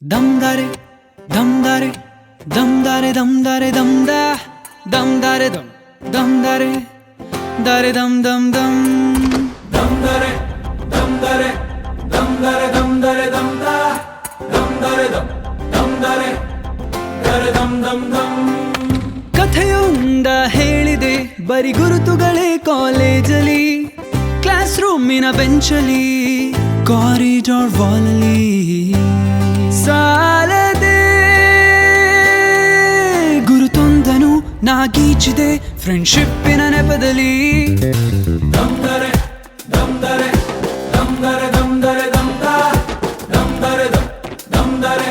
Dum dare, dum dare, dum dare, dum dare, dum da, dum dare, dum dare, dare dum dum dum. Dum dare, dum dare, dum dare, dum dare, dum da, dum dare, dum dare, dare dum dum dum. ಕಥೆಯೊಂದ ಹೇಳಿದೆ ಬರಿ ಗುರುತುಗಳೇ ಕಾಲೇಜಲ್ಲಿ, class ರೂಮಿನ ಬೆಂಚಲ್ಲಿ, corridor ವಾಲಲ್ಲಿ ಸಾಲದೆ ಗುರುತೊಂದನು ನಾಗೀಚಿದೆ ಫ್ರೆಂಡ್ಶಿಪ್ಪಿನ ನೆಪದಲ್ಲಿ. Dum dare, dum dare, dum dare, dum dare, dum da, dum dare, dum dare,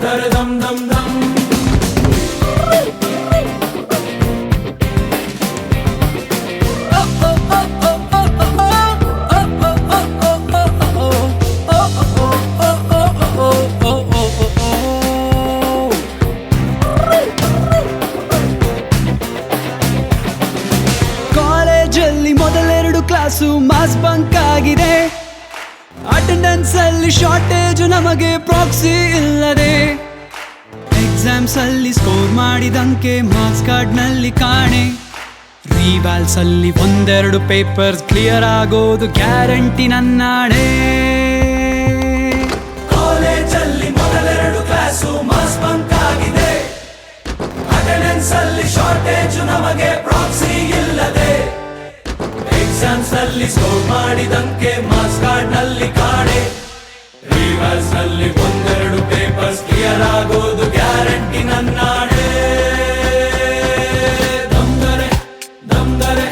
dare dum dum dum. ಕಾಲೇಜಲ್ಲಿ ಮೊದಲೆರಡು class mass bunk ಆಗಿದೆ, attendance ಅಲ್ಲಿ ಶಾರ್ಟೇಜ್ ನಮಗೆ ಪ್ರಾಕ್ಸಿ ಇಲ್ಲದೆ, ಎಕ್ಸಾಮ್ಸ್ ಅಲ್ಲಿ ಸ್ಕೋರ್ ಮಾಡಿದಂಕೆ ಮಾರ್ಕ್ಸ್ ಕಾರ್ಡ್ ನಲ್ಲಿ ಕಾಣೆ, ರಿವ್ಯಾಲ್ಸ್ ಅಲ್ಲಿ ಒಂದೆರಡು ಪೇಪರ್ಸ್ ಕ್ಲಿಯರ್ ಆಗೋದು ಗ್ಯಾರಂಟಿ ನನ್ನಾಣೆ. ಕಾಲೇಜಲ್ಲಿ ಮೊದಲೆರಡು ಕ್ಲಾಸು ಮಾಸ್ ಬಂಕ್ ಆಗಿದೆ, ಅಟೆಂಡೆನ್ಸ್ ಅಲ್ಲಿ ಶಾರ್ಟೇಜ್ ನಮಗೆ ಪ್ರಾಕ್ಸಿ ಇಲ್ಲದೆ, ಎಕ್ಸಾಮ್ಸ್ ನಲ್ಲಿ ಸ್ಕೋರ್ ಮಾಡಿದಂಕೆ ಮಾರ್ಕ್ಸ್ ಕಾರ್ಡ್ ನಲ್ಲಿ ಕಾಣೆ, ರಿವರ್ಸ್ ನಲ್ಲಿ ಒಂದೆರಡು ಪೇಪರ್ಸ್ ಕ್ಲಿಯರ್ ಆಗೋದು ಗ್ಯಾರಂಟಿ ನನ್ನಾಣೆ. ದಮ್ ದರೆ ದಮ್ ದರೆ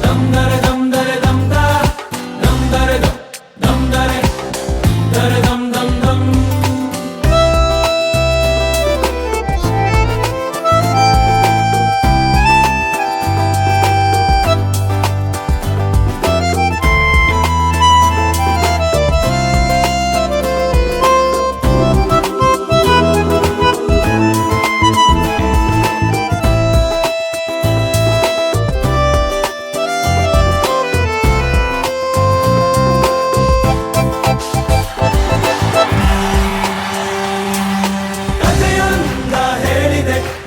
ದಮ್ ದರೆ ದಮ್ ದರೆ ದಮ್ ದ ದಮ್ ದರೆ ದಮ್ ದರೆ ದರೆ ದಮ್ ದಮ್ ದಮ್.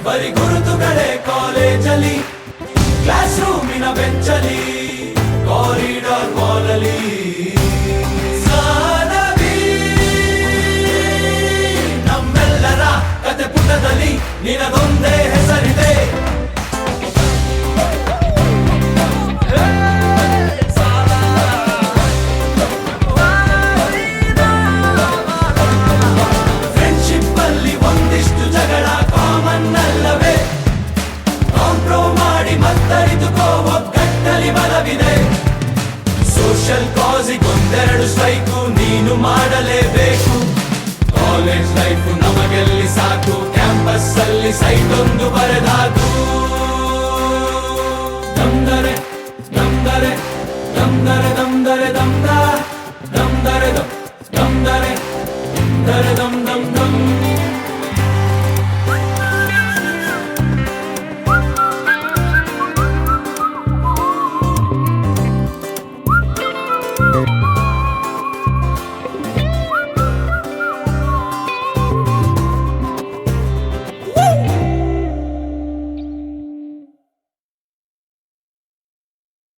ಬರಿ ಗುರುತುಗಳೇ ಕಾಲೇಜಲ್ಲಿ, ಕ್ಲಾಸ್ ರೂಮಿನ ಬೆಂಚಲ್ಲಿ, ಕಾರಿಡಾರ್ ವಾಲಲ್ಲಿ ಸಾನವಿ ನಮ್ಮೆಲ್ಲರ ಕತೆ ಪುಟದಲ್ಲಿ ನಿನದೊಂದೇ ಹೆಸರಿದೆ. ಫ್ರೆಂಡ್ಶಿಪ್ ಅಲ್ಲಿ ಒಂದಿಷ್ಟು ಜಗಳ ಕಾಮನ್ ಅಲ್ಲವೇ, ಕಾಂಪ್ರೋ ಮಾಡಿ ಮತ್ತರಿದುಕೋ ಒಗ್ಗಟ್ಟಲಿ ಬಲವಿದೆ. ಸೋಷಿಯಲ್ ಕಾಸಿಗೊಂದೆರಡು ಸ್ಟ್ರೈಕು ನೀನು ಮಾಡಲೇಬೇಕು, ಕಾಲೇಜ್ ಲೈಫ್ ನಮಗೆಲ್ಲಿ ಸಾಕು, ಕ್ಯಾಂಪಸ್ ಅಲ್ಲಿ ಸೈಟ್ ಒಂದು ಬರೆದಾಕು. ದಮ್ ದರೆ ದಮ್ ದರೆ ದಮ್ ದರೆ ದಮ್ ದರೆ ದಮ್ ದ ದಮ್ ದರೆ ದಮ್ ದರೆ ದರೆ ದಮ್ ದಮ್ ದಮ್.